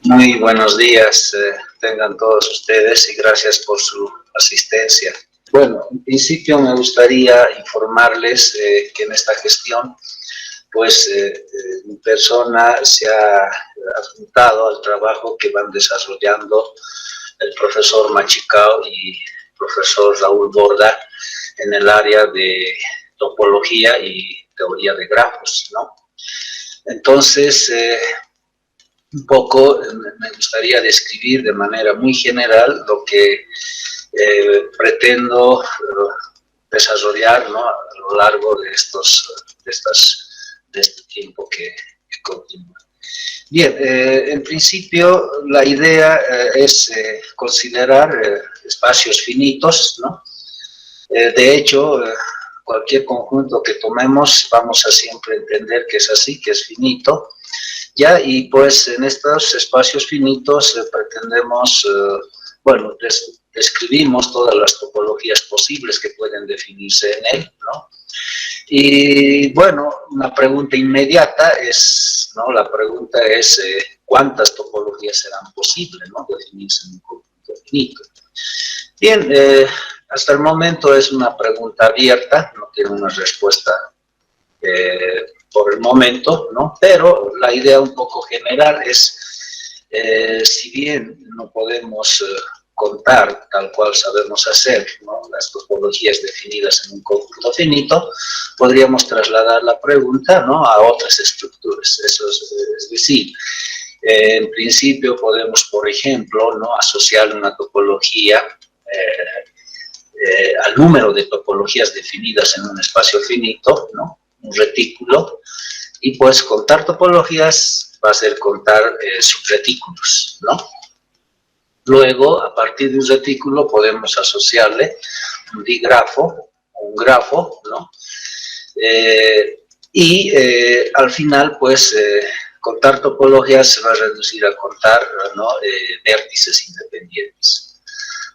Muy buenos días, tengan todos ustedes y gracias por su asistencia. Bueno, en principio me gustaría informarles que en esta gestión, pues mi persona se ha adjuntado al trabajo que van desarrollando el profesor Machicao y el profesor Raúl Borda en el área de topología y teoría de grafos, ¿no? Entonces, un poco me gustaría describir de manera muy general lo que pretendo desarrollar, ¿no?, a lo largo de este tiempo que continúa. Bien, en principio la idea es considerar espacios finitos, ¿no? De hecho, cualquier conjunto que tomemos vamos a siempre entender que es así, que es finito. Ya, y pues en estos espacios finitos pretendemos, bueno, describimos todas las topologías posibles que pueden definirse en él, ¿no? Y bueno, una pregunta inmediata es, ¿no? La pregunta es, ¿cuántas topologías serán posibles, ¿no?, definirse en un conjunto finito? Bien, hasta el momento es una pregunta abierta, no tiene una respuesta por el momento, ¿no? Pero la idea un poco general es, si bien no podemos contar tal cual sabemos hacer, ¿no?, las topologías definidas en un conjunto finito, podríamos trasladar la pregunta, ¿no?, a otras estructuras. Eso es decir, en principio podemos, por ejemplo, ¿no?, asociar una topología al número de topologías definidas en un espacio finito, ¿no?, un retículo, y pues contar topologías va a ser contar subretículos, ¿no? Luego, a partir de un retículo podemos asociarle un digrafo, un grafo, ¿no? Al final, pues, contar topologías se va a reducir a contar, ¿no?, vértices independientes,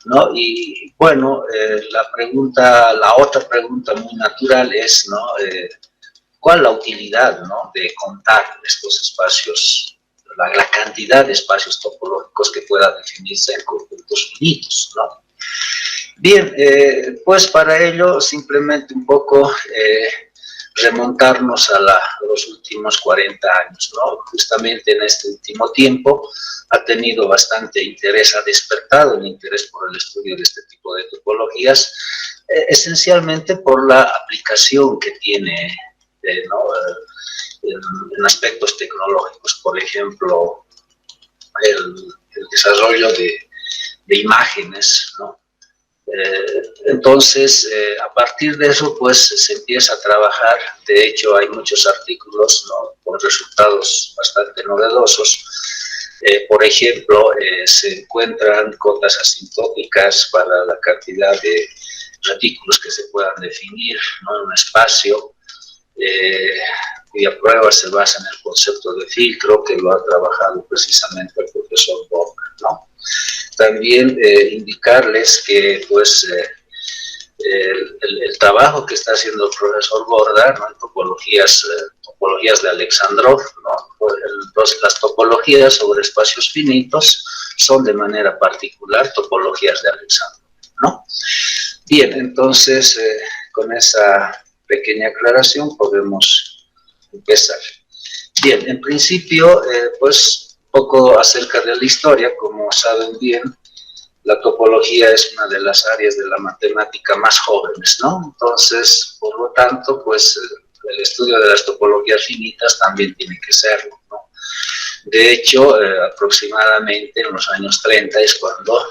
¿no? Y bueno, la otra pregunta muy natural es, ¿no?, ¿cuál es la utilidad, ¿no?, de contar estos espacios, la cantidad de espacios topológicos que pueda definirse en conjuntos finitos, ¿no? Bien, pues para ello simplemente un poco remontarnos a los últimos 40 años, ¿no? Justamente en este último tiempo ha tenido bastante interés, ha despertado el interés por el estudio de este tipo de topologías, esencialmente por la aplicación que tiene, ¿no?, en aspectos tecnológicos, por ejemplo, el desarrollo de imágenes, ¿no? Entonces, a partir de eso, pues se empieza a trabajar. De hecho, hay muchos artículos, ¿no?, con resultados bastante novedosos. Por ejemplo, se encuentran cotas asintóticas para la cantidad de retículos que se puedan definir, ¿no?, en un espacio, cuya prueba se basa en el concepto de filtro, que lo ha trabajado precisamente el profesor Borda, ¿no? También indicarles que, pues, el trabajo que está haciendo el profesor Borda, ¿no?, en topologías de Alexandrov, ¿no?, pues, las topologías sobre espacios finitos son de manera particular topologías de Alexandrov, ¿no? Bien, entonces, con esa pequeña aclaración podemos empezar. Bien, en principio, pues, un poco acerca de la historia. Como saben bien, la topología es una de las áreas de la matemática más jóvenes, ¿no? Entonces, por lo tanto, pues, el estudio de las topologías finitas también tiene que serlo, ¿no? De hecho, aproximadamente en los años 30 es cuando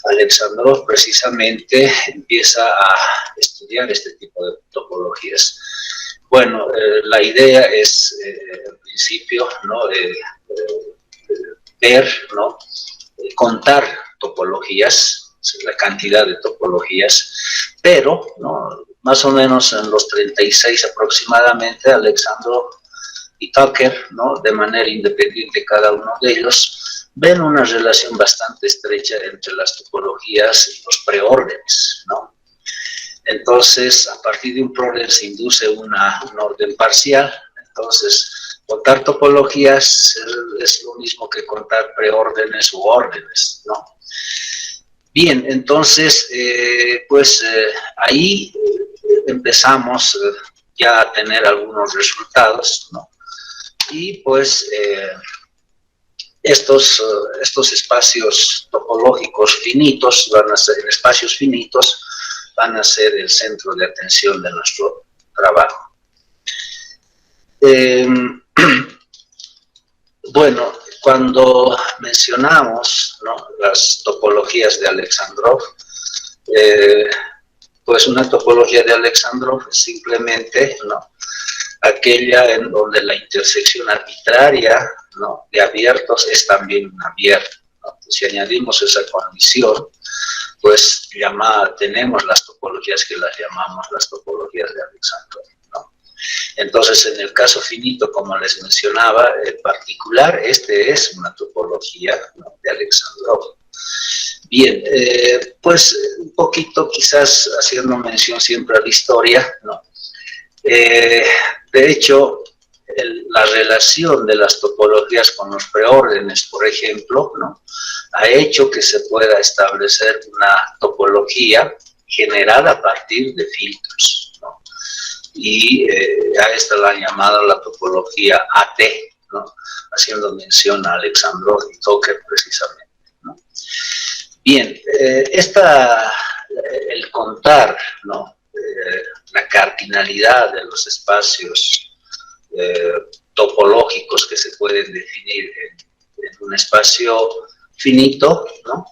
Alexandrov precisamente empieza a estudiar este tipo de topologías. Bueno, la idea es, en principio, ¿no?, ver, ¿no?, contar topologías, la cantidad de topologías, pero, ¿no?, más o menos en los 36 aproximadamente, Alexandrov y Tucker, ¿no?, de manera independiente cada uno de ellos, ven una relación bastante estrecha entre las topologías y los preórdenes, ¿no? Entonces, a partir de un preorden se induce un orden parcial. Entonces, Contar topologías es lo mismo que contar preórdenes u órdenes, ¿no? Bien, entonces, ahí empezamos ya a tener algunos resultados, ¿no? Y pues estos espacios topológicos finitos, van a ser, en espacios finitos, van a ser el centro de atención de nuestro trabajo. Bueno, cuando mencionamos, ¿no?, las topologías de Alexandrov, pues una topología de Alexandrov es simplemente, ¿no?, aquella en donde la intersección arbitraria, ¿no?, de abiertos es también un abierto, ¿no? Si añadimos esa condición, pues tenemos las topologías que las llamamos las topologías de Alexandrov, ¿no? Entonces, en el caso finito, como les mencionaba, en particular, este es una topología, ¿no?, de Alexandrov. Bien, pues un poquito quizás haciendo mención siempre a la historia, ¿no? De hecho, la relación de las topologías con los preórdenes, por ejemplo, ¿no?, ha hecho que se pueda establecer una topología generada a partir de filtros, ¿no? Y a esta la han llamado la topología AT, ¿no?, haciendo mención a Alexandrov y Tucker precisamente, ¿no? Bien, el contar, ¿no?, la cardinalidad de los espacios topológicos que se pueden definir en un espacio finito, ¿no?,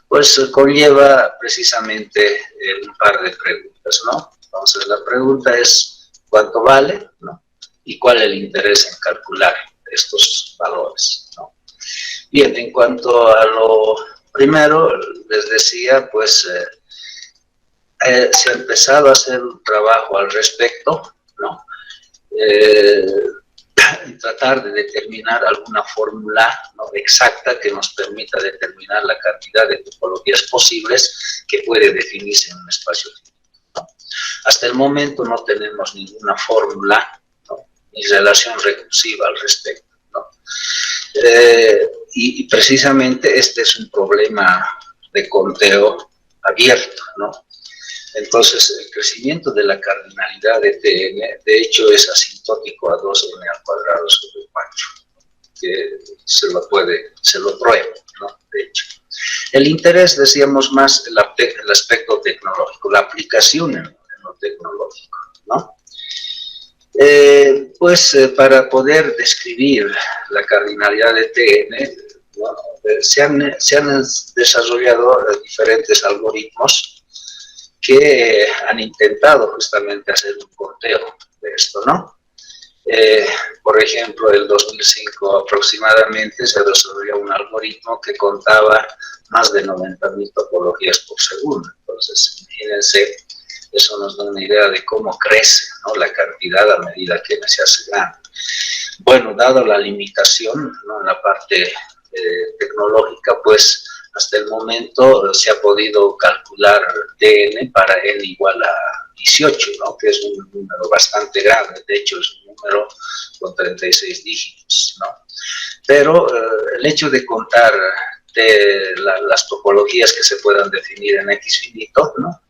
pues conlleva precisamente un par de preguntas, ¿no? Entonces la pregunta es, ¿cuánto vale?, ¿no?, y cuál es el interés en calcular estos valores, ¿no? Bien, en cuanto a lo primero, les decía, pues se ha empezado a hacer un trabajo al respecto, ¿no?, tratar de determinar alguna fórmula, ¿no?, exacta que nos permita determinar la cantidad de topologías posibles que puede definirse en un espacio finito, ¿no? Hasta el momento no tenemos ninguna fórmula, ¿no?, ni relación recursiva al respecto, ¿no? Y precisamente este es un problema de conteo abierto, ¿no? Entonces, el crecimiento de la cardinalidad de Tn, de hecho, es asintótico a 2n al cuadrado sobre 4, que se lo prueba, ¿no? De hecho. El interés, decíamos, más el aspecto tecnológico, la aplicación en lo tecnológico, ¿no? Para poder describir la cardinalidad de Tn, bueno, se han desarrollado diferentes algoritmos que han intentado justamente hacer un conteo de esto, ¿no? Por ejemplo, en el 2005 aproximadamente se desarrolló un algoritmo que contaba más de 90.000 topologías por segundo. Entonces, imagínense, eso nos da una idea de cómo crece, ¿no?, la cantidad a medida que se hace grande. Bueno, dado la limitación, ¿no?, en la parte tecnológica, pues hasta el momento se ha podido calcular Tn para n igual a 18, ¿no?, que es un número bastante grande, de hecho es un número con 36 dígitos, ¿no? Pero el hecho de contar las topologías que se puedan definir en X finito, ¿no?,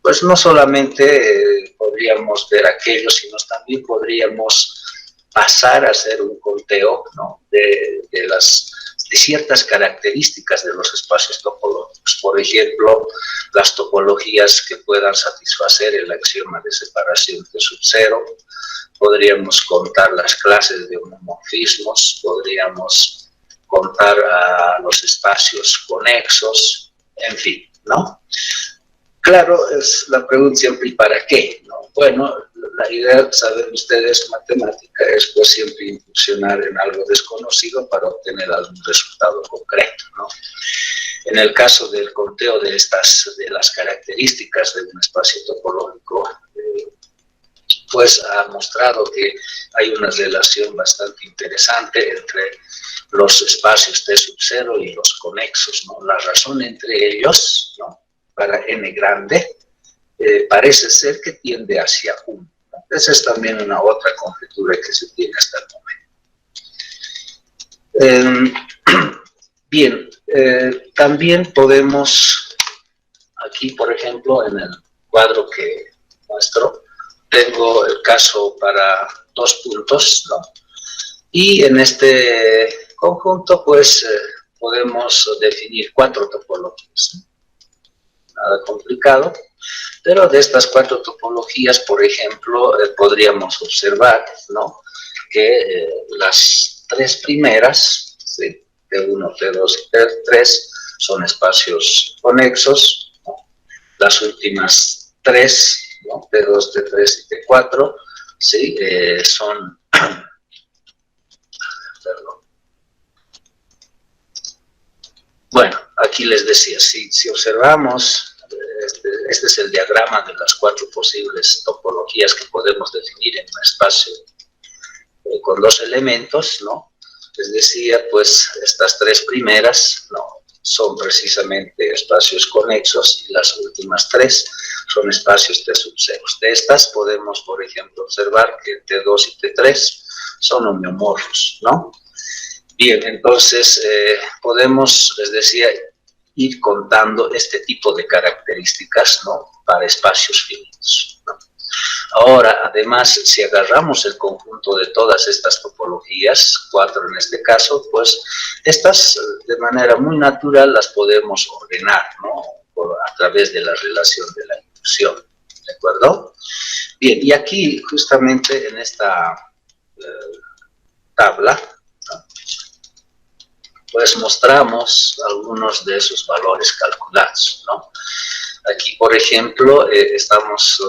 pues no solamente podríamos ver aquello, sino también podríamos pasar a hacer un conteo, ¿no?, de ciertas características de los espacios topológicos. Por ejemplo, las topologías que puedan satisfacer el axioma de separación T sub 0, podríamos contar las clases de homomorfismos, podríamos contar a los espacios conexos, en fin, ¿no? Claro, es la pregunta siempre, ¿y para qué?, ¿no? Bueno, la idea, saben ustedes, matemática es pues siempre incursionar en algo desconocido para obtener algún resultado concreto, ¿no? En el caso del conteo de las características de un espacio topológico, pues ha mostrado que hay una relación bastante interesante entre los espacios T sub 0 y los conexos, ¿no? La razón entre ellos, ¿no?, para n grande, parece ser que tiende hacia 1. Esa es también una otra conjetura que se tiene hasta el momento. Eh, bien, también podemos, aquí por ejemplo, en el cuadro que muestro, tengo el caso para 2 puntos, ¿no? Y en este conjunto, pues, podemos definir 4 topologías, ¿no? Nada complicado, pero de estas 4 topologías, por ejemplo, podríamos observar, ¿no?, que las 3 primeras, ¿sí?, T1, T2 y T3, son espacios conexos, ¿no? Las últimas 3, ¿no?, T2, T3 y T4, ¿sí?, son, perdón. Bueno, aquí les decía, si observamos, este es el diagrama de las 4 posibles topologías que podemos definir en un espacio con 2 elementos, ¿no? Les decía, pues, estas 3 primeras, ¿no?, son precisamente espacios conexos, y las últimas 3 son espacios T sub 0. De estas podemos, por ejemplo, observar que T2 y T3 son homeomorfos, ¿no? Bien, entonces podemos, les decía, ir contando este tipo de características, ¿no?, para espacios finitos, ¿no? Ahora, además, si agarramos el conjunto de todas estas topologías, 4 en este caso, pues estas de manera muy natural las podemos ordenar, ¿no?, a través de la relación de la inducción, ¿de acuerdo? Bien, y aquí justamente en esta tabla, ¿no?, pues mostramos algunos de esos valores calculados, ¿no? Aquí, por ejemplo, estamos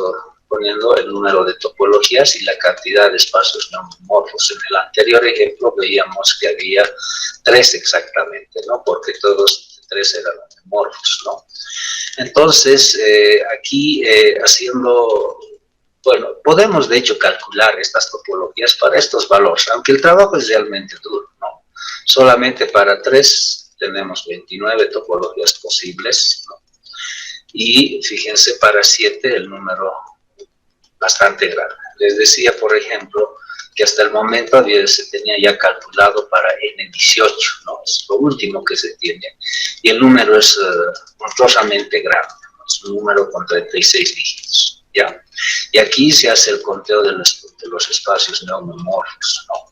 poniendo el número de topologías y la cantidad de espacios neomorfos. En el anterior ejemplo veíamos que había 3 exactamente, ¿no?, porque todos 3 eran neomorfos, ¿no? Entonces, aquí haciendo, bueno, podemos de hecho calcular estas topologías para estos valores, aunque el trabajo es realmente duro, ¿no? Solamente para 3 tenemos 29 topologías posibles, ¿no? Y fíjense, para 7 el número bastante grande. Les decía, por ejemplo, que hasta el momento se tenía ya calculado para N18, ¿no? Es lo último que se tiene. Y el número es monstruosamente grande, ¿no? Es un número con 36 dígitos, ¿ya? Y aquí se hace el conteo de los espacios neomorfos, ¿no?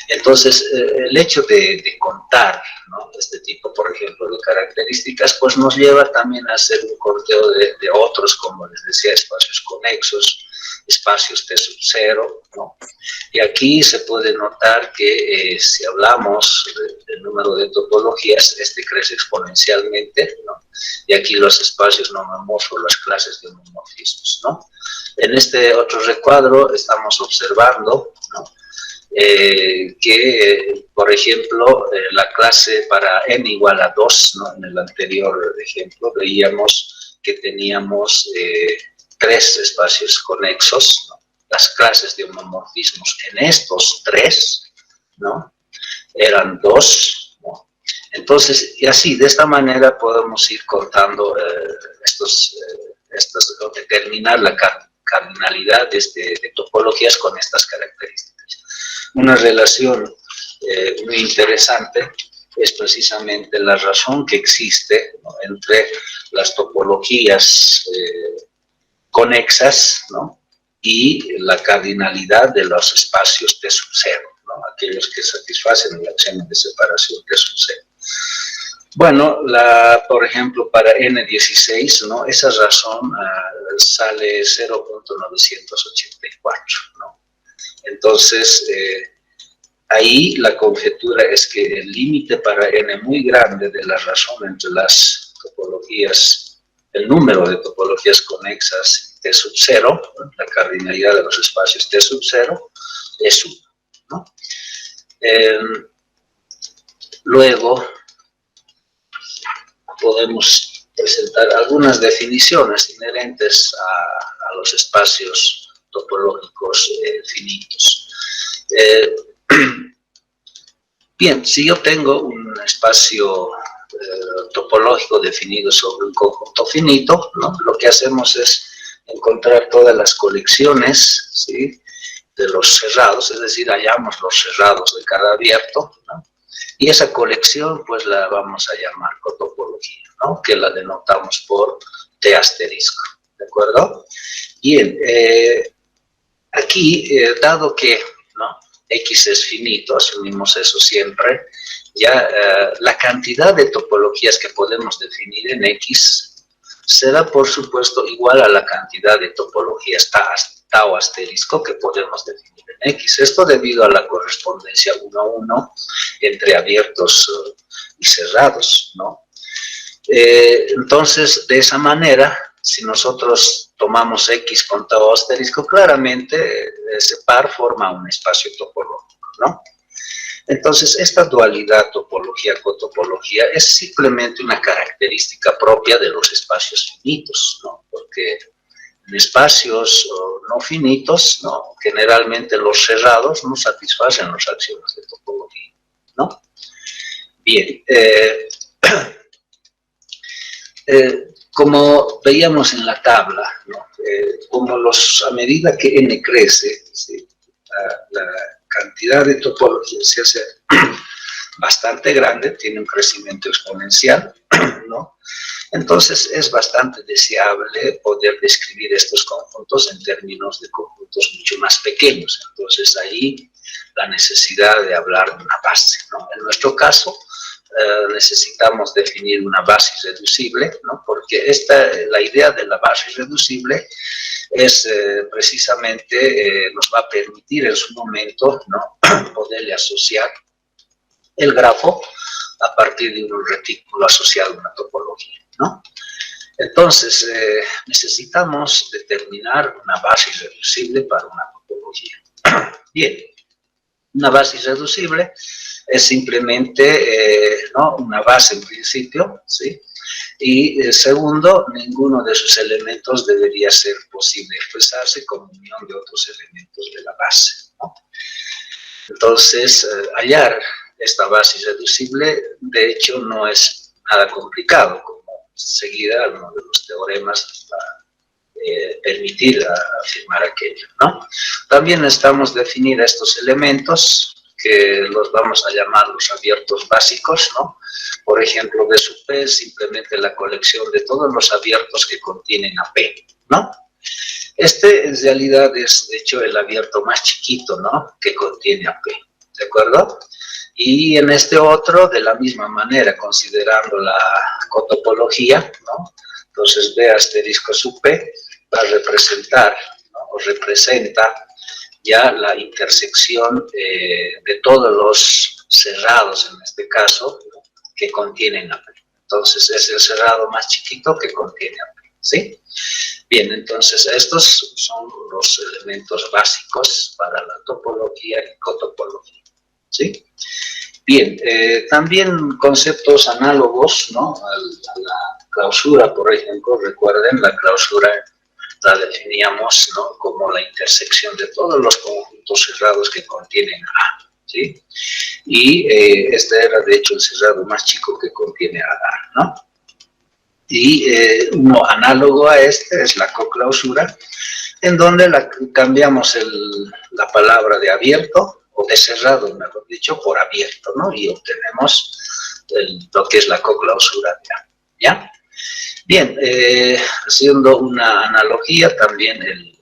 Entonces, el hecho de contar, ¿no?, este tipo, por ejemplo, de características, pues nos lleva también a hacer un conteo de otros, como les decía, espacios conexos, espacios T sub 0, ¿no? Y aquí se puede notar que si hablamos del número de topologías, este crece exponencialmente, ¿no? Y aquí los espacios no homomorfos, las clases de homomorfismos, ¿no? En este otro recuadro estamos observando, ¿no?, que, por ejemplo, la clase para n igual a 2, ¿no?, en el anterior ejemplo veíamos que teníamos 3 espacios conexos, ¿no? Las clases de homomorfismos en estos 3, ¿no?, eran 2, ¿no? Entonces, y así, de esta manera podemos ir contando determinar la cardinalidad de topologías con estas características. Una relación muy interesante es precisamente la razón que existe, ¿no?, entre las topologías conexas, ¿no?, y la cardinalidad de los espacios T sub 0, ¿no?, aquellos que satisfacen el axioma de separación T sub 0. Bueno, por ejemplo, para N16, ¿no?, esa razón sale 0.984, ¿no? Entonces, ahí la conjetura es que el límite para n muy grande de la razón entre las topologías, el número de topologías conexas T sub 0, ¿no?, la cardinalidad de los espacios T sub 0, es 1, ¿no? Luego, podemos presentar algunas definiciones inherentes a los espacios topológicos finitos. Bien, si yo tengo un espacio topológico definido sobre un conjunto finito, ¿no?, lo que hacemos es encontrar todas las colecciones, ¿sí?, de los cerrados, es decir, hallamos los cerrados de cada abierto, ¿no?, Y esa colección, pues la vamos a llamar cotopología, ¿no? Que la denotamos por T asterisco, ¿de acuerdo? Bien, aquí, dado que, ¿no?, X es finito, asumimos eso siempre, ya la cantidad de topologías que podemos definir en X será, por supuesto, igual a la cantidad de topologías tau asterisco que podemos definir en X. Esto debido a la correspondencia 1 a 1 entre abiertos y cerrados, ¿no? Entonces, de esa manera, si nosotros tomamos X con tau asterisco, claramente ese par forma un espacio topológico, ¿no? Entonces, esta dualidad topología-cotopología es simplemente una característica propia de los espacios finitos, ¿no? Porque en espacios no finitos, ¿no?, generalmente los cerrados no satisfacen las acciones de topología, ¿no? Bien, como veíamos en la tabla, ¿no?, como a medida que n crece, ¿sí?, la cantidad de topologías se hace bastante grande, tiene un crecimiento exponencial, ¿no? Entonces es bastante deseable poder describir estos conjuntos en términos de conjuntos mucho más pequeños. Entonces ahí la necesidad de hablar de una base, ¿no? En nuestro caso, necesitamos definir una base irreducible, ¿no? Porque la idea de la base irreducible es precisamente, nos va a permitir en su momento, ¿no?, poderle asociar el grafo a partir de un retículo asociado a una topología, ¿no? Entonces, necesitamos determinar una base irreducible para una topología. Bien, una base irreducible es simplemente, ¿no?, una base en principio, ¿sí? Y segundo, ninguno de sus elementos debería ser posible expresarse como unión de otros elementos de la base, ¿no? Entonces, hallar esta base irreducible, de hecho, no es nada complicado, como enseguida uno de los teoremas va a permitir afirmar aquello, ¿no? También necesitamos definir estos elementos, que los vamos a llamar los abiertos básicos, ¿no? Por ejemplo, B sub P es simplemente la colección de todos los abiertos que contienen a P, ¿no? Este en realidad es, de hecho, el abierto más chiquito, ¿no?, que contiene a P, ¿de acuerdo? Y en este otro, de la misma manera, considerando la cotopología, ¿no?, entonces B asterisco sub P va a representar, ¿no?, o representa ya la intersección de todos los cerrados, en este caso, ¿no?, que contienen a P. Entonces es el cerrado más chiquito que contiene a P, ¿sí? Bien, entonces estos son los elementos básicos para la topología y cotopología, ¿sí? Bien, también conceptos análogos, ¿no?, a la clausura, por ejemplo. Recuerden, la clausura la definíamos, ¿no?, como la intersección de todos los conjuntos cerrados que contienen A, ¿sí? Y este era, de hecho, el cerrado más chico que contiene a A, ¿no? Y uno análogo a este es la coclausura, en donde cambiamos la palabra de abierto, o de cerrado, mejor dicho, por abierto, ¿no? Y obtenemos lo que es la coclausura de A, ¿ya? Bien, haciendo una analogía, también el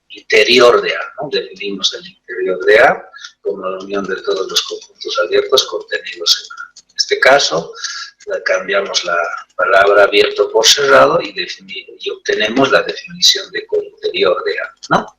interior de A, ¿no? Definimos el interior de A como la unión de todos los conjuntos abiertos contenidos en A. En este caso, cambiamos la palabra abierto por cerrado y obtenemos la definición de interior de A, ¿no?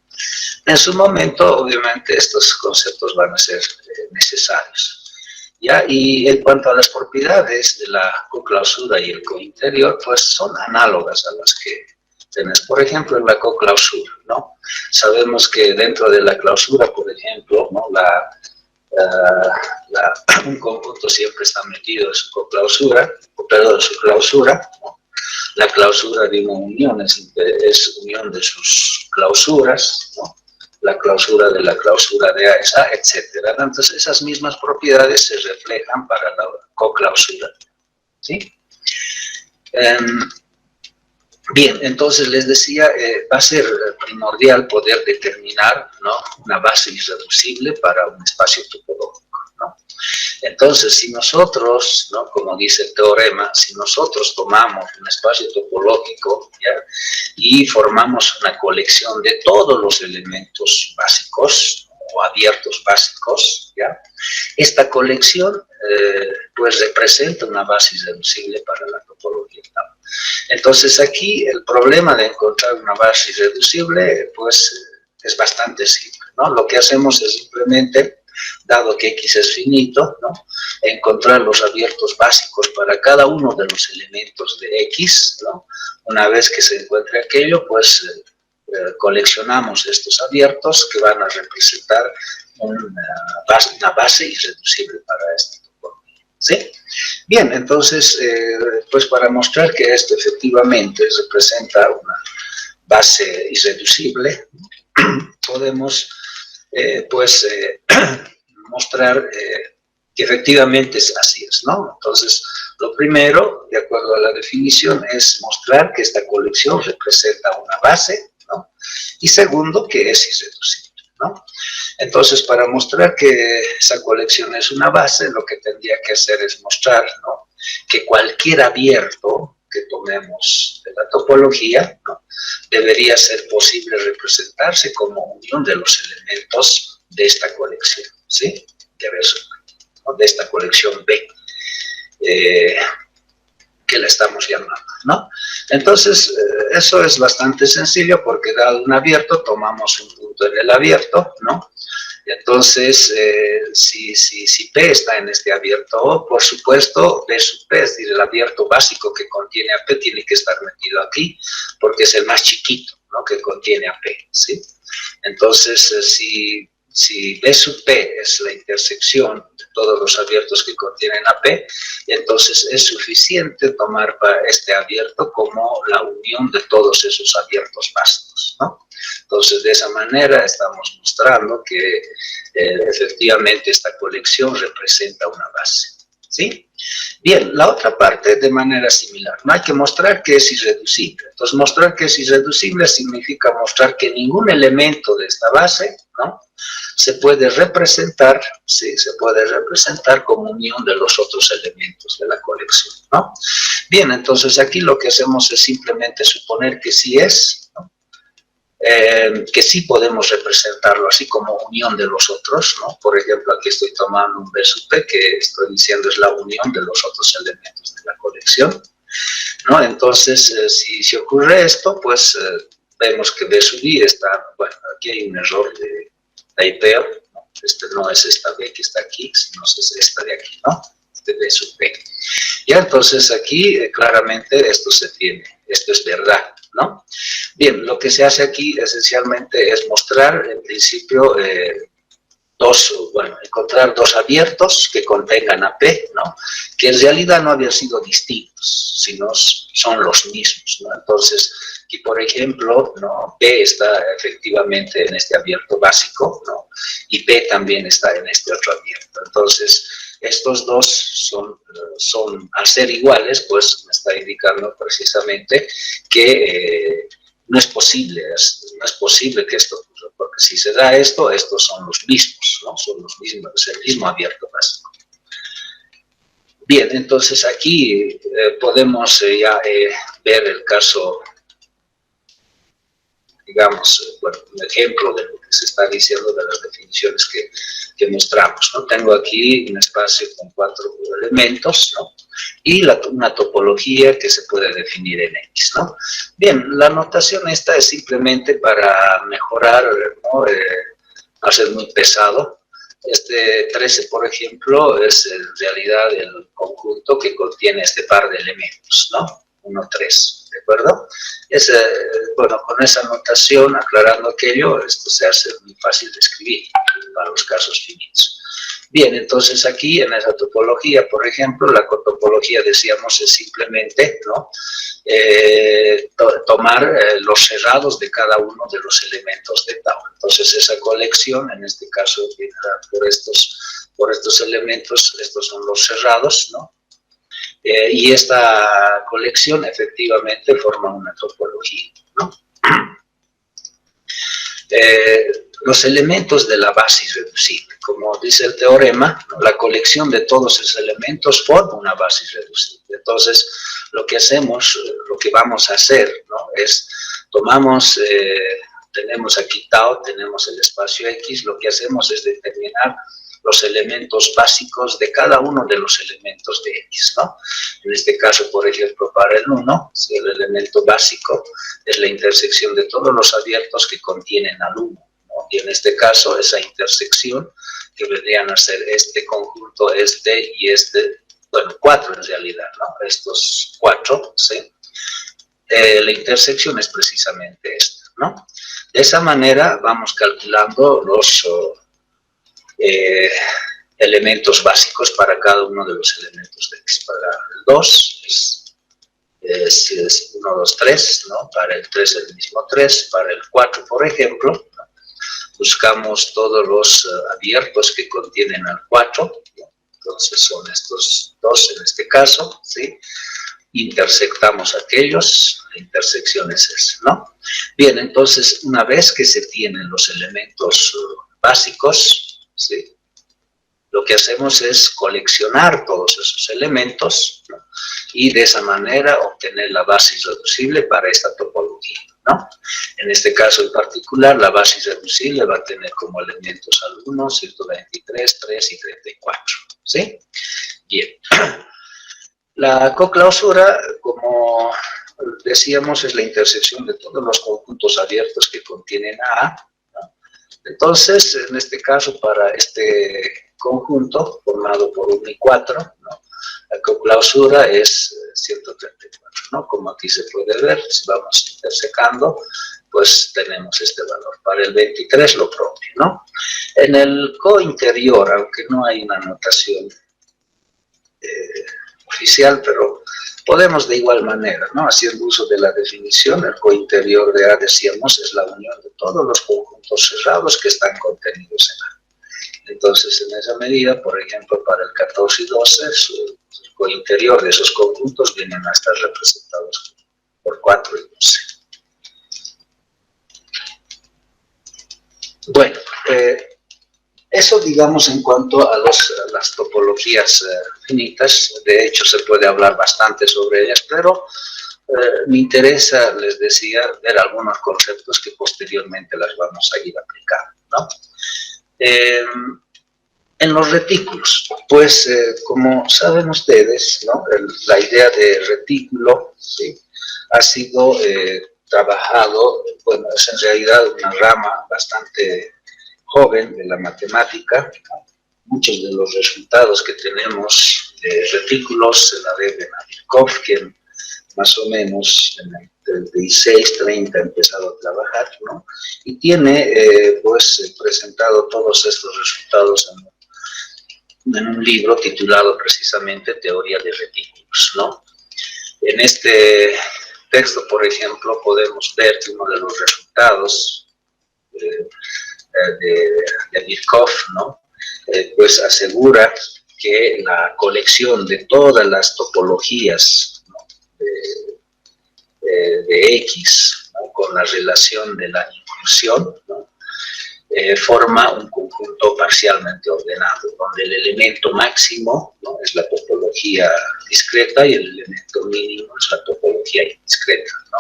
En su momento, obviamente, estos conceptos van a ser necesarios, ¿ya? Y en cuanto a las propiedades de la coclausura y el cointerior, pues son análogas a las que tenés, por ejemplo, en la coclausura, ¿no? Sabemos que dentro de la clausura, por ejemplo, ¿no?, un conjunto siempre está metido en su coclausura, perdón, en su clausura, ¿no? La clausura de una unión es unión de sus clausuras, ¿no? La clausura de la clausura de A es A, etcétera. Entonces, esas mismas propiedades se reflejan para la coclausura, ¿sí? Bien, entonces les decía, va a ser primordial poder determinar, ¿no?, una base irreducible para un espacio topológico, ¿no? Entonces, si nosotros, ¿no?, como dice el teorema, si nosotros tomamos un espacio topológico, ¿ya?, y formamos una colección de todos los elementos básicos o abiertos básicos, ¿ya?, esta colección pues representa una base irreducible para la topología, ¿no? Entonces aquí el problema de encontrar una base irreducible pues es bastante simple, ¿no? Lo que hacemos es simplemente, dado que X es finito, ¿no?, encontrar los abiertos básicos para cada uno de los elementos de X, ¿no? Una vez que se encuentre aquello, pues coleccionamos estos abiertos que van a representar una base irreducible para esta topología, ¿sí? Bien, entonces, pues para mostrar que esto efectivamente representa una base irreducible, podemos mostrar que efectivamente así es, ¿no? Entonces, lo primero, de acuerdo a la definición, es mostrar que esta colección representa una base, ¿no? Y segundo, que es irreducible, ¿no? Entonces, para mostrar que esa colección es una base, lo que tendría que hacer es mostrar, ¿no?, que cualquier abierto que tomemos de la topología, ¿no?, debería ser posible representarse como unión de los elementos de esta colección, ¿sí? De esta colección B, que la estamos llamando, ¿no? Entonces, eso es bastante sencillo porque dado un abierto, tomamos un punto en el abierto, ¿no? Entonces, si P está en este abierto O, por supuesto, B sub P, es decir, el abierto básico que contiene a P tiene que estar metido aquí, porque es el más chiquito, ¿no?, que contiene a P, ¿sí? Entonces, si B sub P es la intersección de todos los abiertos que contienen a P, entonces es suficiente tomar este abierto como la unión de todos esos abiertos básicos, ¿no? Entonces, de esa manera estamos mostrando que efectivamente esta colección representa una base, ¿sí? Bien, la otra parte de manera similar, no hay que mostrar que es irreducible. Entonces, mostrar que es irreducible significa mostrar que ningún elemento de esta base, ¿no?, se puede representar, ¿sí?, se puede representar como unión de los otros elementos de la colección, ¿no? Bien, entonces aquí lo que hacemos es simplemente suponer que sí es, ¿no?, que sí podemos representarlo así como unión de los otros, ¿no? Por ejemplo, aquí estoy tomando un B sub P que estoy diciendo es la unión de los otros elementos de la colección, ¿no? Entonces, si ocurre esto, pues vemos que B sub I está, bueno, aquí hay un error de typeo, ¿no? No es esta B que está aquí, sino es esta de aquí, ¿no? De B sub P. Ya, entonces aquí claramente esto se tiene, esto es verdad, ¿no? Bien, lo que se hace aquí esencialmente es mostrar, en principio, encontrar dos abiertos que contengan a P, ¿no?, que en realidad no habían sido distintos, sino son los mismos, ¿no? Entonces, aquí, por ejemplo, ¿no?, P está efectivamente en este abierto básico, ¿no?, y P también está en este otro abierto. Entonces, estos dos son al ser iguales, pues me está indicando precisamente que no es posible que esto ocurra, porque si se da esto, estos son los mismos, ¿no? Son los mismos, es el mismo abierto básico. Bien, entonces aquí podemos ya ver el caso, digamos, bueno, un ejemplo de lo que se está diciendo de las definiciones que mostramos, ¿no? Tengo aquí un espacio con 4 elementos, ¿no?, y una topología que se puede definir en X, ¿no? Bien, la notación esta es simplemente para mejorar, ¿no?, no ser muy pesado. Este 13, por ejemplo, es en realidad el conjunto que contiene este par de elementos, ¿no? 1, 3, ¿de acuerdo? Bueno, con esa notación, aclarando aquello, esto se hace muy fácil de escribir para los casos finitos. Bien, entonces aquí en esa topología, por ejemplo, la cotopología, decíamos, es simplemente, ¿no?, tomar los cerrados de cada uno de los elementos de Tau. Entonces esa colección, en este caso, viene por estos elementos, estos son los cerrados, ¿no? Y esta colección efectivamente forma una topología, ¿no? los elementos de la base irreducible. Como dice el teorema, ¿no? La colección de todos esos elementos forma una base irreducible. Entonces, lo que hacemos, lo que vamos a hacer, ¿no? Es, tomamos, tenemos aquí tau, tenemos el espacio X, lo que hacemos es determinar los elementos básicos de cada uno de los elementos de X, ¿no? En este caso, por ejemplo, para el 1, si el elemento básico es la intersección de todos los abiertos que contienen al 1, ¿no? Y en este caso, esa intersección, que vendrían a ser este conjunto, este y este, bueno, 4 en realidad, ¿no? Estos 4, ¿sí? La intersección es precisamente esta, ¿no? De esa manera vamos calculando los elementos básicos para cada uno de los elementos de X. Para el 2 es 1, 2, 3, ¿no? Para el 3 el mismo 3, para el 4, por ejemplo, ¿no? Buscamos todos los abiertos que contienen al 4, ¿no? Entonces son estos dos en este caso, ¿sí? Intersectamos aquellos, la intersección es esa, ¿no? Bien, entonces, una vez que se tienen los elementos básicos, ¿sí? Lo que hacemos es coleccionar todos esos elementos, ¿no? Y de esa manera obtener la base irreducible para esta topología, ¿no? En este caso en particular, la base irreducible va a tener como elementos al 1, 123, 3 y 34, ¿sí? Bien. La coclausura, como decíamos, es la intersección de todos los conjuntos abiertos que contienen A, ¿no? Entonces, en este caso, para este conjunto formado por 1 y 4, ¿no? La coclausura es 134, ¿no? Como aquí se puede ver, si vamos intersecando, pues tenemos este valor. Para el 23 lo propio, ¿no? En el cointerior, aunque no hay una notación oficial, pero podemos de igual manera, ¿no? Haciendo uso de la definición, el cointerior de A, decíamos, es la unión de todos los conjuntos cerrados que están contenidos en A. Entonces, en esa medida, por ejemplo, para el 14 y 12, el cointerior de esos conjuntos vienen a estar representados por 4 y 12. Bueno, eso, digamos, en cuanto a las topologías finitas. De hecho, se puede hablar bastante sobre ellas, pero me interesa, les decía, ver algunos conceptos que posteriormente las vamos a ir aplicando, ¿no? En los retículos, pues, como saben ustedes, ¿no? La idea de retículo, ¿sí? Ha sido trabajado, bueno, es en realidad una rama bastante joven de la matemática. Muchos de los resultados que tenemos de retículos se la deben a Birkhoff, quien más o menos en el 16-30 ha empezado a trabajar, ¿no? Y tiene, pues, presentado todos estos resultados en un libro titulado precisamente Teoría de Retículos, ¿no? En este texto, por ejemplo, podemos ver que uno de los resultados de Birkhoff, ¿no? Pues asegura que la colección de todas las topologías, ¿no? de X, ¿no? Con la relación de la inclusión, ¿no? Forma un conjunto parcialmente ordenado, donde el elemento máximo, ¿no? Es la topología discreta y el elemento mínimo es la topología indiscreta, ¿no?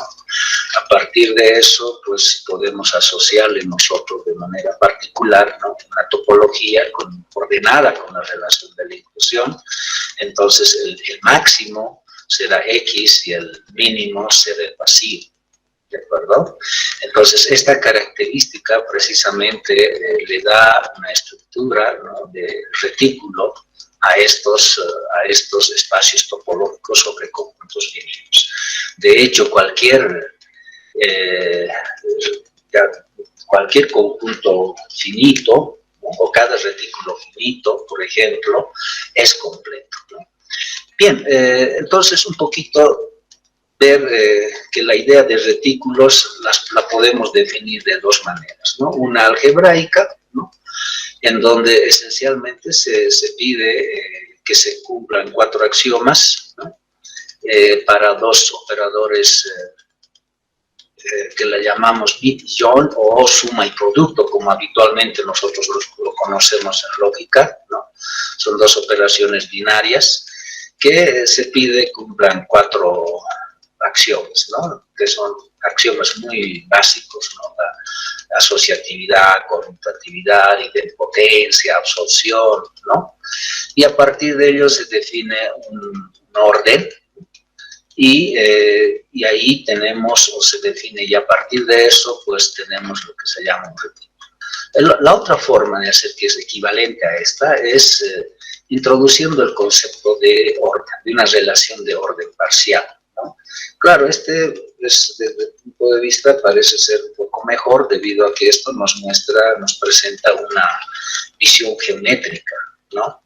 A partir de eso, pues podemos asociarle nosotros de manera particular, ¿no? Una topología ordenada con la relación de la inclusión. Entonces el máximo será X y el mínimo será el vacío. ¿De acuerdo? Entonces, esta característica precisamente le da una estructura, ¿no? De retículo a estos espacios topológicos sobre conjuntos finitos. De hecho, cualquier conjunto finito, ¿no? O cada retículo finito, por ejemplo, es completo, ¿no? Bien, entonces un poquito ver que la idea de retículos la podemos definir de dos maneras, ¿no? Una algebraica, ¿no? En donde esencialmente se pide que se cumplan 4 axiomas, ¿no? Para dos operadores que la llamamos bit y join o suma y producto, como habitualmente nosotros lo conocemos en lógica, ¿no? Son dos operaciones binarias que se pide cumplan 4 axiomas, ¿no? Que son axiomas muy básicos, ¿no? La asociatividad, conmutatividad, idempotencia, absorción, ¿no? Y a partir de ello se define un orden y ahí tenemos, o se define, y a partir de eso, pues tenemos lo que se llama un retículo. La otra forma de hacer que es equivalente a esta es introduciendo el concepto de orden, de una relación de orden parcial, ¿no? Claro, desde el punto de vista parece ser un poco mejor debido a que esto nos presenta una visión geométrica, ¿no?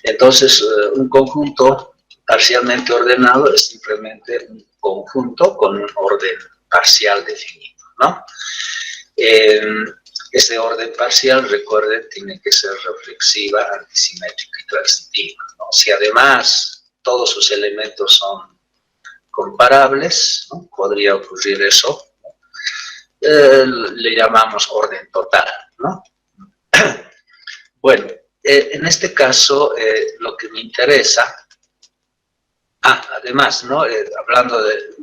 Entonces, un conjunto parcialmente ordenado es simplemente un conjunto con un orden parcial definido, ¿no? Ese orden parcial, recuerden, tiene que ser reflexiva, antisimétrica y transitiva, ¿no? Si además todos sus elementos son comparables, ¿no? Podría ocurrir eso, ¿no? Le llamamos orden total, ¿no? Bueno, en este caso, lo que me interesa, además, ¿no? Hablando de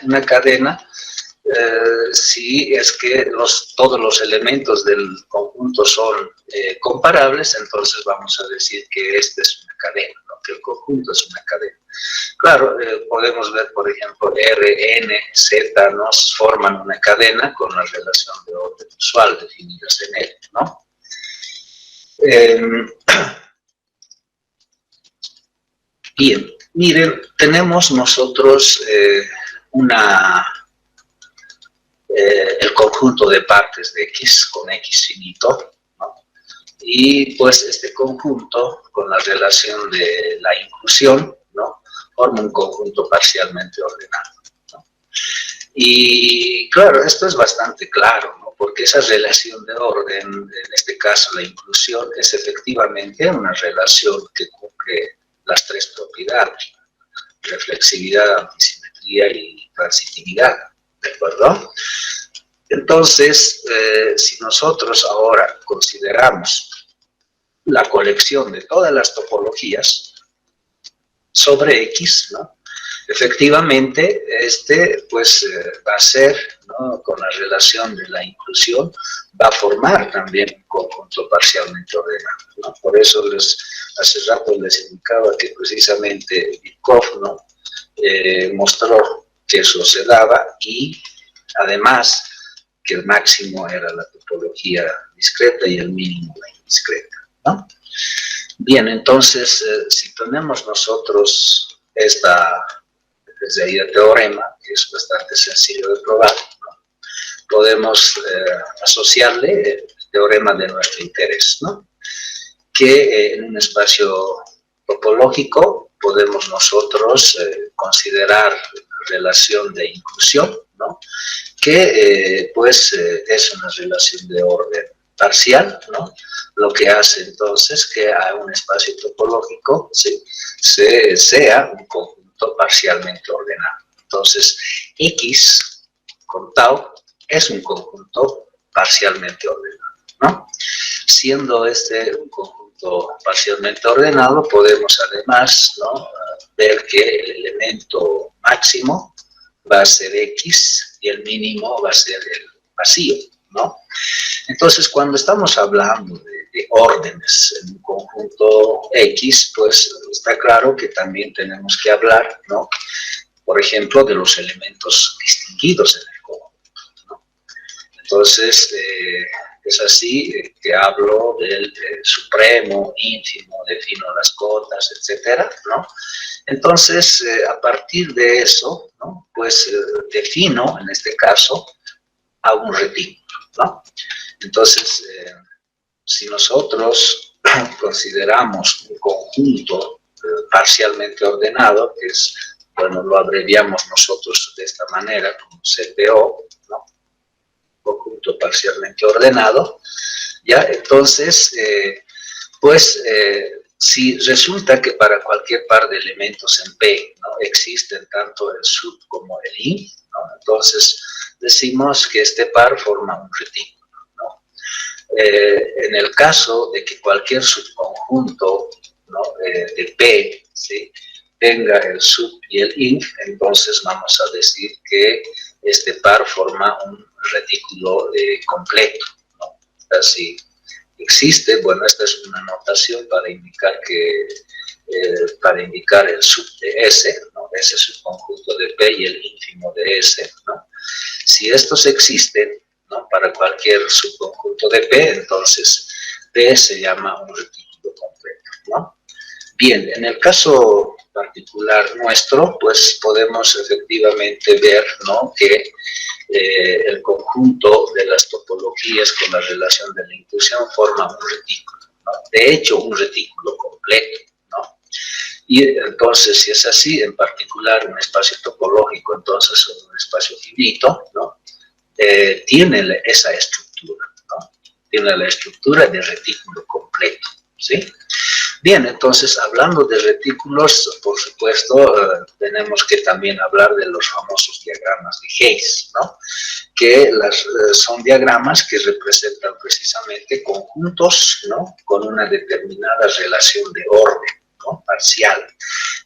una cadena, si es que todos los elementos del conjunto son comparables, entonces vamos a decir que esta es una cadena, ¿no? Que el conjunto es una cadena. Claro, podemos ver, por ejemplo, R, N, Z nos forman una cadena con la relación de orden usual definidas en él, ¿no? Bien, miren, tenemos nosotros el conjunto de partes de X con X finito, ¿no? Y pues este conjunto, con la relación de la inclusión, ¿no? Forma un conjunto parcialmente ordenado, ¿no? Y claro, esto es bastante claro, ¿no? Porque esa relación de orden, en este caso la inclusión, es efectivamente una relación que cumple las 3 propiedades: reflexividad, antisimetría y transitividad, ¿de acuerdo? Entonces, si nosotros ahora consideramos la colección de todas las topologías sobre X, ¿no? Efectivamente, pues va a ser, ¿no? Con la relación de la inclusión, va a formar también un conjunto parcialmente ordenado, ¿no? Por eso hace rato les indicaba que precisamente Birkhoff, ¿no? Mostró que eso se daba, y además que el máximo era la topología discreta y el mínimo la indiscreta, ¿no? Bien, entonces, si tenemos nosotros desde ahí el teorema, que es bastante sencillo de probar, ¿no? Podemos asociarle el teorema de nuestro interés, ¿no? Que en un espacio topológico podemos nosotros considerar relación de inclusión, ¿no? Que pues es una relación de orden parcial, ¿no? Lo que hace entonces que a un espacio topológico, ¿sí?, sea un conjunto parcialmente ordenado. Entonces, X con tau es un conjunto parcialmente ordenado, ¿no? Siendo un conjunto parcialmente ordenado, podemos además, ¿no?, ver que el elemento máximo va a ser X y el mínimo va a ser el vacío, ¿no? Entonces, cuando estamos hablando de órdenes en un conjunto X, pues está claro que también tenemos que hablar, ¿no?, por ejemplo, de los elementos distinguidos en el conjunto, ¿no? Entonces, es así que hablo del supremo, ínfimo, defino las cotas, etcétera, ¿no? Entonces, a partir de eso, ¿no?, pues defino, en este caso, a un retículo, ¿no? Entonces, si nosotros consideramos un conjunto parcialmente ordenado, que es, bueno, lo abreviamos nosotros de esta manera, como CPO, ¿no?, conjunto parcialmente ordenado, ¿ya? Entonces, pues, si resulta que para cualquier par de elementos en P, ¿no?, existen tanto el sub como el in, ¿no?, entonces decimos que este par forma un retículo, ¿no? En el caso de que cualquier subconjunto, ¿no?, de P, ¿sí?, tenga el sub y el inf, entonces vamos a decir que este par forma un retículo completo, ¿no? Así existe, bueno, esta es una notación para indicar que para indicar el sub de S, ¿no?, ese subconjunto de P y el ínfimo de S, ¿no? Si estos existen, ¿no?, para cualquier subconjunto de P, entonces P se llama un retículo completo, ¿no? Bien, en el caso particular nuestro, pues podemos efectivamente ver, ¿no?, que el conjunto de las topologías con la relación de la inclusión forma un retículo, ¿no? De hecho, un retículo completo, ¿no? Y entonces, si es así, en particular un espacio topológico, entonces un espacio finito, ¿no?, tiene esa estructura, ¿no? Tiene la estructura de retículo completo, ¿sí? Bien, entonces, hablando de retículos, por supuesto, tenemos que también hablar de los famosos diagramas de Hayes, ¿no?, que son diagramas que representan precisamente conjuntos, ¿no?, con una determinada relación de orden, ¿no?, parcial,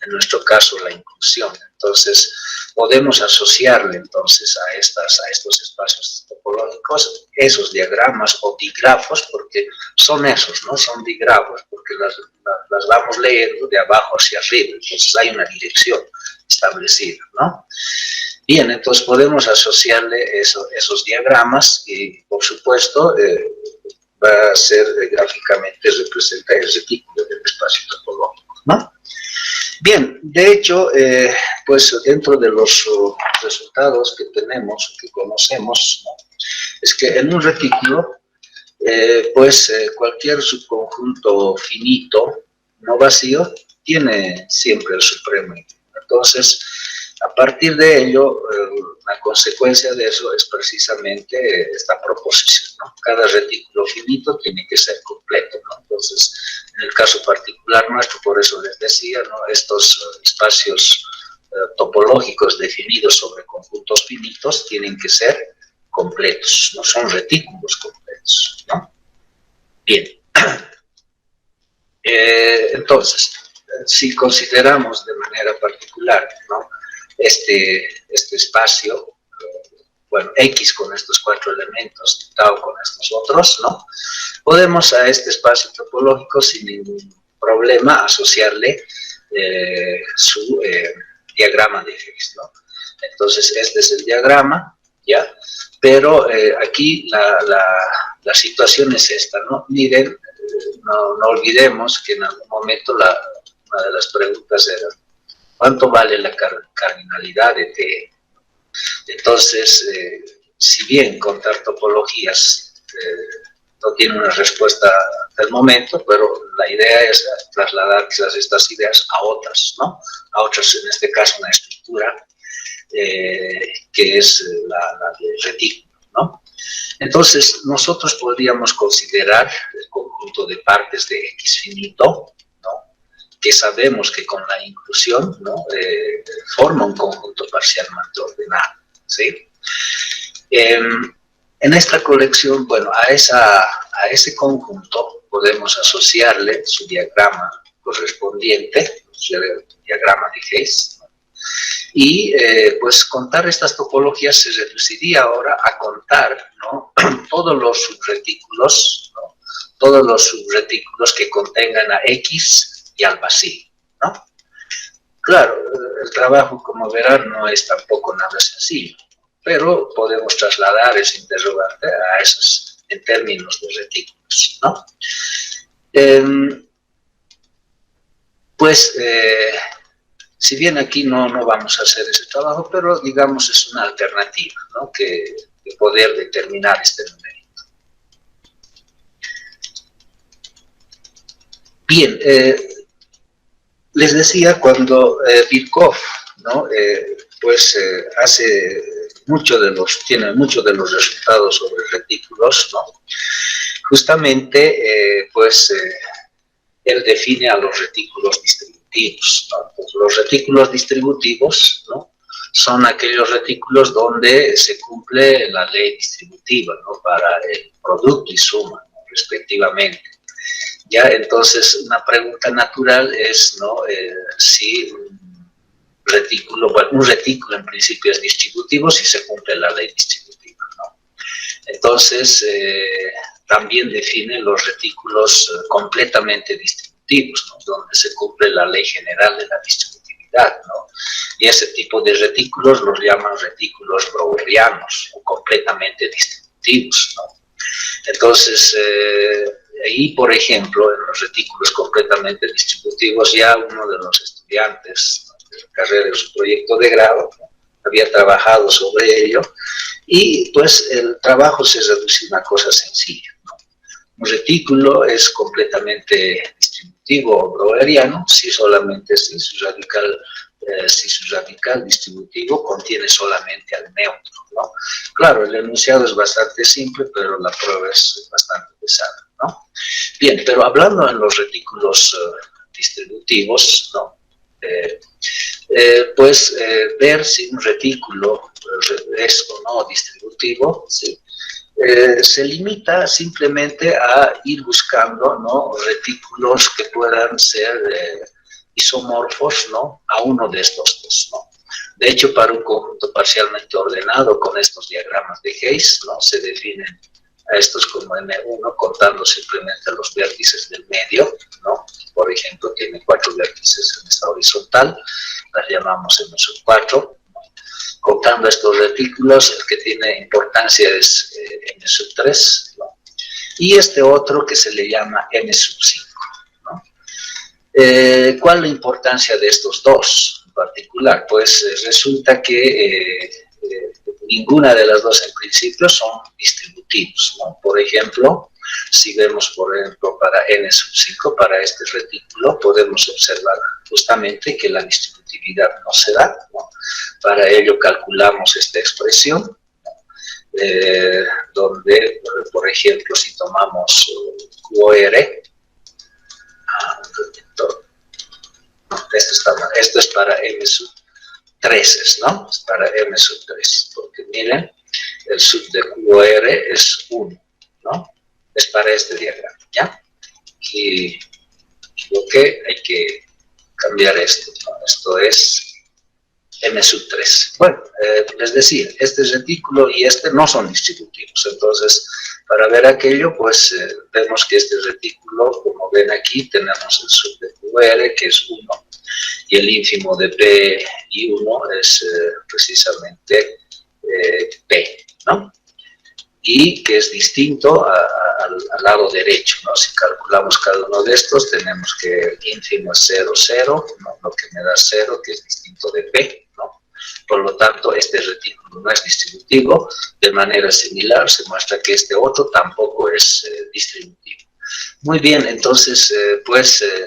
en nuestro caso la inclusión. Entonces, podemos asociarle entonces a estos espacios topológicos esos diagramas o digrafos, porque son esos, ¿no?, son digrafos, porque las vamos leyendo de abajo hacia arriba, entonces hay una dirección establecida, ¿no? Bien, entonces podemos asociarle esos diagramas y, por supuesto, va a ser gráficamente representar el retículo del espacio topológico, ¿no? Bien, de hecho, pues dentro de los resultados que tenemos, que conocemos, ¿no?, es que en un retículo, cualquier subconjunto finito, no vacío, tiene siempre el supremo. Entonces, a partir de ello, la consecuencia de eso es precisamente esta proposición, ¿no? Cada retículo finito tiene que ser completo, ¿no? Entonces, en el caso particular nuestro, por eso les decía, ¿no?, estos espacios topológicos definidos sobre conjuntos finitos tienen que ser completos, no son retículos completos, ¿no? Bien. Entonces, si consideramos de manera particular, ¿no?, este espacio, bueno, X con estos 4 elementos, tau con estos otros, ¿no?, podemos a este espacio topológico sin ningún problema asociarle su diagrama de Hayes, ¿no? Entonces, este es el diagrama, ¿ya? Pero aquí la situación es esta, ¿no? Miren, no olvidemos que en algún momento una de las preguntas era ¿cuánto vale la cardinalidad de T? Entonces, si bien contar topologías no tiene una respuesta hasta el momento, pero la idea es trasladar quizás estas ideas a otras, ¿no? A otras, en este caso, una estructura que es la de retículo, ¿no? Entonces, nosotros podríamos considerar el conjunto de partes de X finito, ¿no?, que sabemos que con la inclusión, ¿no?, forma un conjunto parcialmente ordenado, ¿sí? En esta colección, bueno, a ese conjunto podemos asociarle su diagrama correspondiente, el diagrama de Hayes, ¿no? Y pues contar estas topologías se reduciría ahora a contar, ¿no?, todos los subretículos, ¿no?, todos los subretículos que contengan a X y al vacío, ¿no? Claro, el trabajo, como verán, no es tampoco nada sencillo, pero podemos trasladar ese interrogante a esos en términos de retículos, ¿no? Si bien aquí no vamos a hacer ese trabajo, pero digamos es una alternativa, ¿no?, que poder determinar este numerito. Bien, les decía, cuando Birkhoff, ¿no?, tiene muchos de los resultados sobre retículos, ¿no?, justamente, él define a los retículos distributivos, ¿no? Entonces, los retículos distributivos, ¿no?, son aquellos retículos donde se cumple la ley distributiva, ¿no? Para el producto y suma, ¿no? Respectivamente. Ya, entonces, una pregunta natural es, ¿no? Si un retículo en principio es distributivo si se cumple la ley distributiva, ¿no? Entonces, también define los retículos completamente distributivos, ¿no? Donde se cumple la ley general de la distributividad, ¿no? Y ese tipo de retículos los llaman retículos browerianos o completamente distributivos, ¿no? Entonces, ahí, por ejemplo, en los retículos completamente distributivos, ya uno de los estudiantes de la carrera de su proyecto de grado, ¿no? Había trabajado sobre ello, y pues el trabajo se reduce a una cosa sencilla, ¿no? Un retículo es completamente distributivo o broweriano si solamente si su radical distributivo contiene solamente al neutro, ¿no? Claro, el enunciado es bastante simple, pero la prueba es bastante pesada, ¿no? Bien, pero hablando en los retículos distributivos, ¿no? Ver si un retículo es o no distributivo, ¿sí? Se limita simplemente a ir buscando, ¿no? Retículos que puedan ser isomorfos, ¿no? A uno de estos dos, ¿no? De hecho, para un conjunto parcialmente ordenado con estos diagramas de Hayes, ¿no? Se definen a estos como M1, contando simplemente los vértices del medio, ¿no? Por ejemplo, tiene 4 vértices en esta horizontal, las llamamos M4, ¿no? Contando estos retículos, el que tiene importancia es M3, ¿no? Y este otro que se le llama M5, ¿no? ¿Cuál es la importancia de estos dos en particular? Pues resulta que ninguna de las dos en principio son distributivos, ¿no? Por ejemplo, si vemos, por ejemplo, para N5, para este retículo, podemos observar justamente que la distributividad no se da, ¿no? Para ello calculamos esta expresión, ¿no? Donde, por ejemplo, si tomamos QOR, esto es para M3, ¿no? Es para M3, porque miren, el sub de QOR es 1, ¿no? Es para este diagrama, ¿ya? Y hay que cambiar esto, ¿no? Esto es M3. Bueno, les decía, este retículo y este no son distributivos, entonces, para ver aquello, pues vemos que este retículo, como ven aquí, tenemos el sub de QR, que es 1, y el ínfimo de P y 1 es precisamente P, ¿no? Y que es distinto al lado derecho, ¿no? Si calculamos cada uno de estos, tenemos que el ínfimo es 0, 0, ¿no? Lo que me da 0, que es distinto de P, ¿no? Por lo tanto, este retículo no es distributivo. De manera similar, se muestra que este otro tampoco es distributivo. Muy bien, entonces,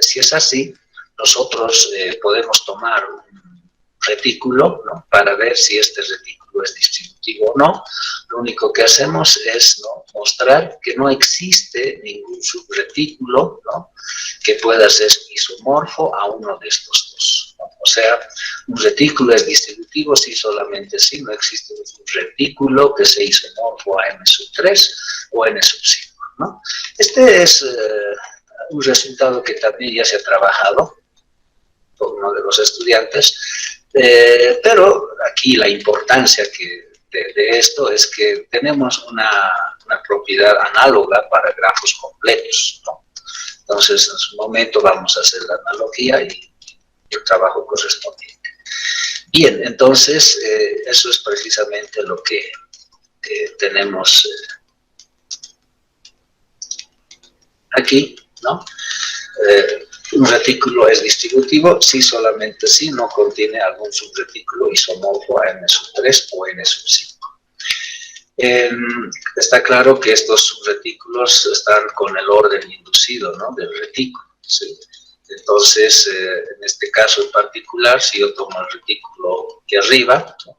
si es así, nosotros podemos tomar un retículo, ¿no? Para ver si este retículo es distributivo o no. Lo único que hacemos es, ¿no? Mostrar que no existe ningún subretículo, ¿no? Que pueda ser isomorfo a uno de estos dos, ¿no? O sea, un retículo es distributivo si solamente si no existe un retículo que sea isomorfo a M3 o N5, ¿no? Este es un resultado que también ya se ha trabajado por uno de los estudiantes, pero aquí la importancia de esto es que tenemos una propiedad análoga para grafos completos, ¿no? Entonces, en su momento vamos a hacer la analogía y el trabajo correspondiente. Bien, entonces, eso es precisamente lo que tenemos aquí, ¿no? Un retículo es distributivo si solamente si no contiene algún subretículo isomorfo a N3 o N5. Está claro que estos subretículos están con el orden inducido, ¿no? Del retículo, ¿sí? Entonces, en este caso en particular, si yo tomo el retículo de arriba, ¿no?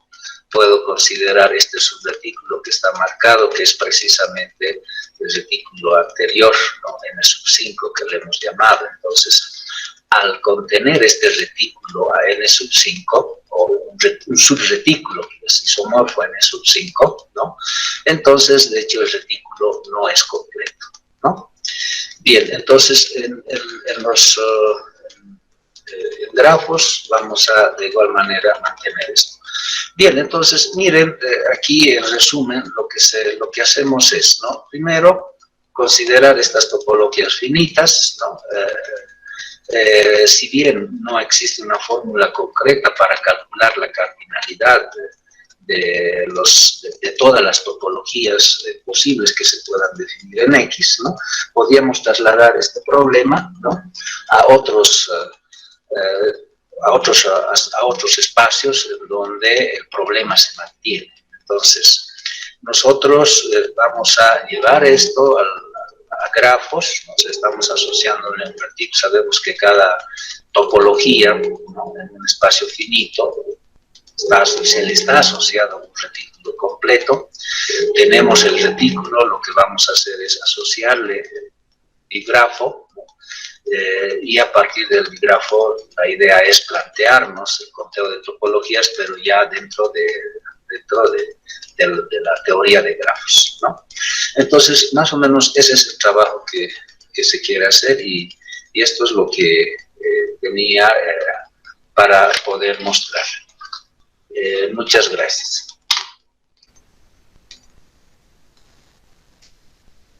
Puedo considerar este subretículo que está marcado, que es precisamente el retículo anterior, ¿no? N5 que le hemos llamado. Entonces, al contener este retículo a N5, o un subretículo isomorfo n sub 5, ¿no? Entonces, de hecho, el retículo no es completo, ¿no? Bien, entonces, en los grafos vamos a, de igual manera, mantener esto. Bien, entonces, miren, aquí en resumen, lo que hacemos es, ¿no? Primero, considerar estas topologías finitas, ¿no? Si bien no existe una fórmula concreta para calcular la cardinalidad de todas las topologías posibles que se puedan definir en X, ¿no? Podríamos trasladar este problema, ¿no? a otros espacios donde el problema se mantiene. Entonces, nosotros vamos a llevar esto a grafos, nos estamos asociando en un ratito, sabemos que cada topología, ¿no? en un espacio finito se le está asociado a un retículo completo. Tenemos el retículo, lo que vamos a hacer es asociarle el bigrafo, ¿no? Y a partir del bigrafo la idea es plantearnos el conteo de topologías, pero ya dentro de la teoría de grafos, ¿no? Entonces, más o menos ese es el trabajo que se quiere hacer y esto es lo que tenía para poder mostrar. Muchas gracias.